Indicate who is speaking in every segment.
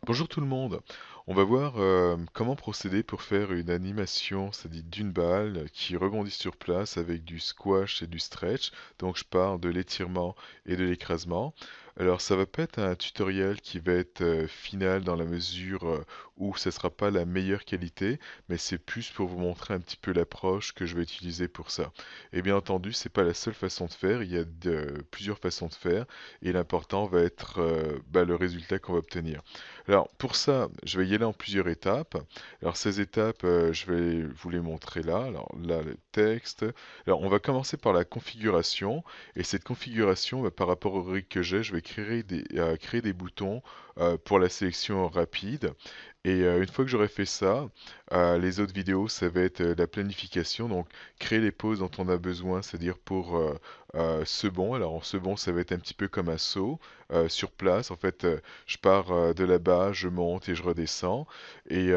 Speaker 1: Bonjour tout le monde. On va voir comment procéder pour faire une animation, c'est-à-dire d'une balle qui rebondit sur place avec du squash et du stretch. Donc je parle de l'étirement et de l'écrasement. Alors ça va pas être un tutoriel qui va être final dans la mesure où ce sera pas la meilleure qualité, mais c'est plus pour vous montrer un petit peu l'approche que je vais utiliser pour ça. Et bien entendu, c'est pas la seule façon de faire, il y a plusieurs façons de faire et l'important va être le résultat qu'on va obtenir. Alors pour ça, je vais y aller en plusieurs étapes. Alors ces étapes, je vais vous les montrer là. Alors là, le texte. Alors on va commencer par la configuration. Et cette configuration, par rapport au rig que j'ai, je vais créer des boutons pour la sélection rapide. Et une fois que j'aurai fait ça, les autres vidéos, ça va être la planification. Donc créer les pauses dont on a besoin, c'est-à-dire pour second. Alors en second, ça va être un petit peu comme un saut sur place. En fait, je pars de là-bas, je monte et je redescends. Et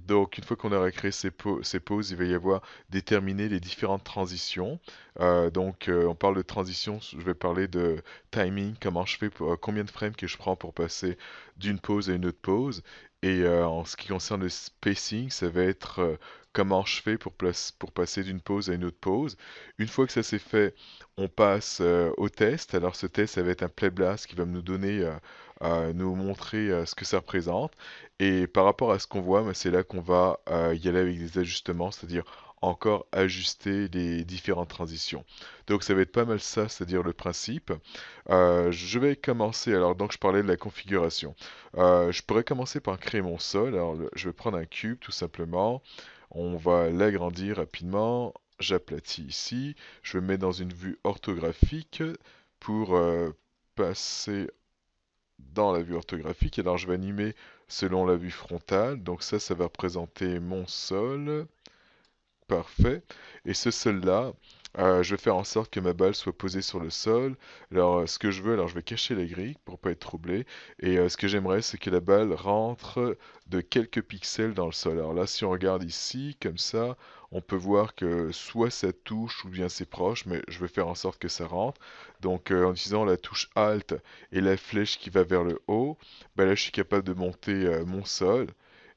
Speaker 1: donc, une fois qu'on aura créé ces pauses, il va y avoir déterminer les différentes transitions. On parle de transition, je vais parler de timing, comment je fais, combien de frames que je prends pour passer d'une pause à une autre pause. Et en ce qui concerne le spacing, ça va être comment je fais pour passer d'une pause à une autre pause. Une fois que ça c'est fait, on passe au test. Alors ce test, ça va être un play blast qui va nous donner nous montrer ce que ça représente. Et par rapport à ce qu'on voit, c'est là qu'on va y aller avec des ajustements, c'est-à-dire encore ajuster les différentes transitions. Donc ça va être pas mal ça, c'est-à-dire le principe. Je vais commencer, alors donc je parlais de la configuration. Je pourrais commencer par créer mon sol. Alors je vais prendre un cube tout simplement. On va l'agrandir rapidement. J'aplatis ici. Je me mets dans une vue orthographique pour passer dans la vue orthographique. Alors je vais animer selon la vue frontale. Donc ça va représenter mon sol. Parfait. Et ce sol-là, je vais faire en sorte que ma balle soit posée sur le sol. Alors ce que je veux, alors je vais cacher les grilles pour pas être troublé. Et ce que j'aimerais, c'est que la balle rentre de quelques pixels dans le sol. Alors là, si on regarde ici, comme ça, on peut voir que soit ça touche ou bien c'est proche, mais je vais faire en sorte que ça rentre. Donc en utilisant la touche Alt et la flèche qui va vers le haut, là je suis capable de monter mon sol.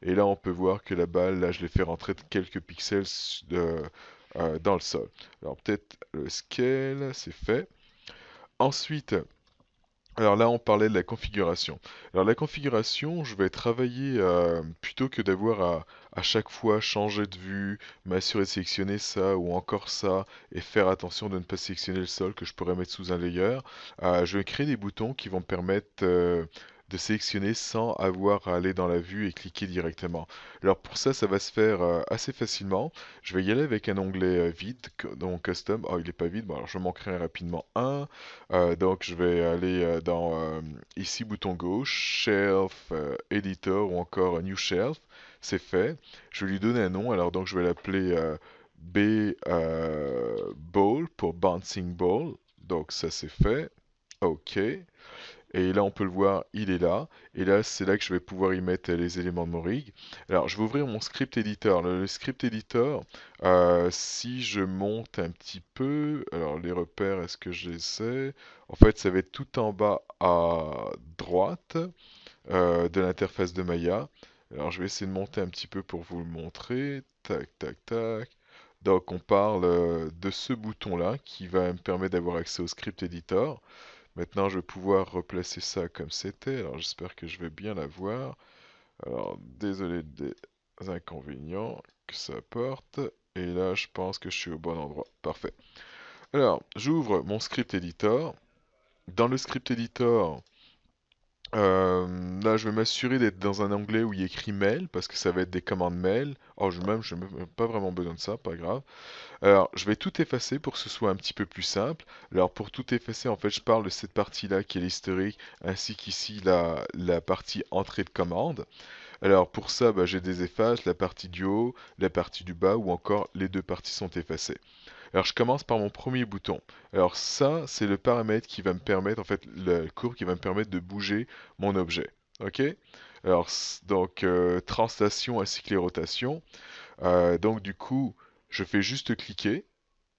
Speaker 1: Et là on peut voir que la balle, là je l'ai fait rentrer de quelques pixels dans le sol. Alors peut-être le scale, c'est fait. Ensuite, alors là, on parlait de la configuration. Alors la configuration, je vais travailler plutôt que d'avoir à chaque fois changer de vue, m'assurer de sélectionner ça ou encore ça, et faire attention de ne pas sélectionner le sol que je pourrais mettre sous un layer. Je vais créer des boutons qui vont me permettre de sélectionner sans avoir à aller dans la vue et cliquer directement. Alors pour ça, ça va se faire assez facilement. Je vais y aller avec un onglet vide, donc custom. Oh, il n'est pas vide. Bon, alors je m'en crée rapidement un. Donc je vais aller dans ici bouton gauche, Shelf Editor ou encore New Shelf. C'est fait. Je vais lui donner un nom. Alors donc je vais l'appeler B Ball pour Bouncing Ball. Donc ça c'est fait. OK. Et là, on peut le voir, il est là. Et là, c'est là que je vais pouvoir y mettre les éléments de mon rig. Alors, je vais ouvrir mon script editor. Le script editor, si je monte un petit peu, alors les repères, est-ce que je les ai? En fait, ça va être tout en bas à droite de l'interface de Maya. Alors, je vais essayer de monter un petit peu pour vous le montrer. Tac, tac, tac. Donc, on parle de ce bouton-là qui va me permettre d'avoir accès au script editor. Maintenant, je vais pouvoir replacer ça comme c'était. Alors, j'espère que je vais bien la voir. Alors, désolé des inconvénients que ça apporte. Et là, je pense que je suis au bon endroit. Parfait. Alors, j'ouvre mon script editor. Dans le script editor, là, je vais m'assurer d'être dans un onglet où il y a écrit mail, parce que ça va être des commandes mail. Oh, je n'ai même pas vraiment besoin de ça, pas grave. Alors, je vais tout effacer pour que ce soit un petit peu plus simple. Alors, pour tout effacer, en fait, je parle de cette partie-là qui est l'historique, ainsi qu'ici la partie entrée de commande. Alors, pour ça, j'ai des effaces, la partie du haut, la partie du bas, ou encore les deux parties sont effacées. Alors, je commence par mon premier bouton. Alors, ça, c'est le paramètre qui va me permettre, en fait, le courbe qui va me permettre de bouger mon objet. OK? Alors, translation ainsi que les rotations. Donc, du coup, je fais juste cliquer.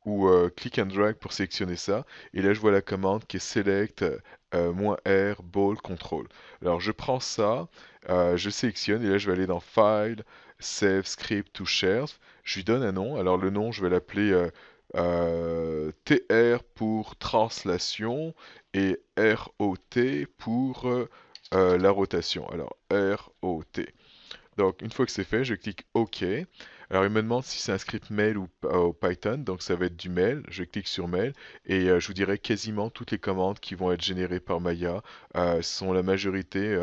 Speaker 1: ou click and drag pour sélectionner ça. Et là, je vois la commande qui est select -r ball control. Alors, je prends ça, je sélectionne et là, je vais aller dans File, Save Script to Share. Je lui donne un nom. Alors, le nom, je vais l'appeler TR pour translation et ROT pour la rotation. Alors, ROT. Donc, une fois que c'est fait, je clique OK. Alors, il me demande si c'est un script mail ou Python. Donc, ça va être du mail. Je clique sur mail et je vous dirai quasiment toutes les commandes qui vont être générées par Maya sont la majorité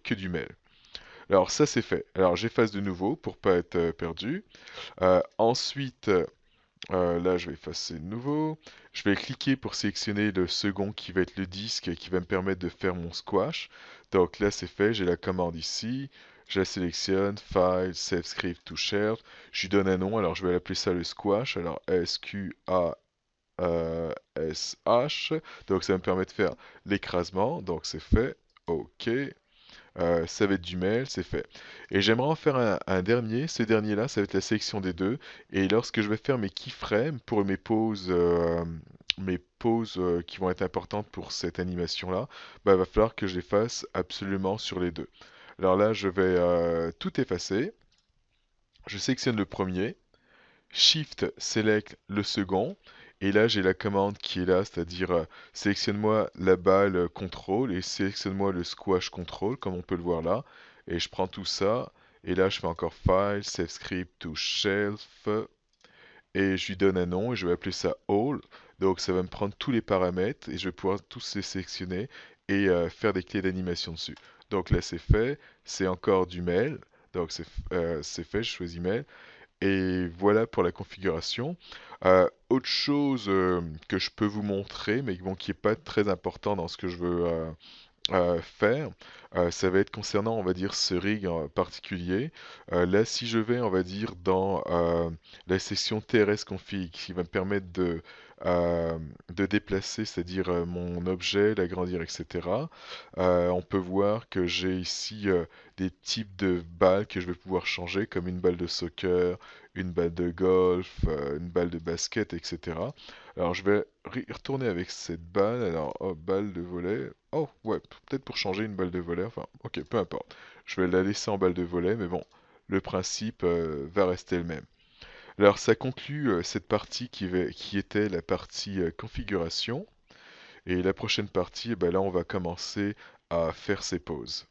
Speaker 1: que du mail. Alors, ça, c'est fait. Alors, j'efface de nouveau pour pas être perdu. Ensuite, là, je vais effacer de nouveau. Je vais cliquer pour sélectionner le second qui va être le disque qui va me permettre de faire mon squash. Donc là, c'est fait. J'ai la commande ici. Je la sélectionne. File, Save Script to Share. Je lui donne un nom. Alors, je vais appeler ça le squash. Alors, S-Q-A-S-H. Donc, ça va me permet de faire l'écrasement. Donc, c'est fait. OK. Ça va être du mail, c'est fait. Et j'aimerais en faire un dernier. Ce dernier-là, ça va être la sélection des deux. Et lorsque je vais faire mes keyframes pour mes pauses qui vont être importantes pour cette animation-là, bah, il va falloir que je les fasse absolument sur les deux. Alors là, je vais tout effacer. Je sélectionne le premier. Shift select le second. Et là, j'ai la commande qui est là, c'est-à-dire sélectionne-moi la balle contrôle et sélectionne-moi le squash control, comme on peut le voir là. Et je prends tout ça. Et là, je fais encore File, Save Script to Shelf. Et je lui donne un nom et je vais appeler ça All. Donc, ça va me prendre tous les paramètres et je vais pouvoir tous les sélectionner et faire des clés d'animation dessus. Donc là, c'est fait. C'est encore du mail. Donc, c'est fait. Je choisis mail. Et voilà pour la configuration. Autre chose que je peux vous montrer, mais bon, qui n'est pas très important dans ce que je veux faire, ça va être concernant, on va dire, ce rig en particulier. Là, si je vais, on va dire, dans la section TRS config, qui va me permettre de déplacer, c'est-à-dire mon objet, l'agrandir, etc. On peut voir que j'ai ici des types de balles que je vais pouvoir changer, comme une balle de soccer, une balle de golf, une balle de basket, etc. Alors, je vais retourner avec cette balle. Alors, oh, balle de volley. Oh, ouais, peut-être pour changer une balle de volley. Enfin, ok, peu importe. Je vais la laisser en balle de volley, mais bon, le principe va rester le même. Alors, ça conclut cette partie qui était la partie configuration. Et la prochaine partie, eh ben là, on va commencer à faire ses pauses.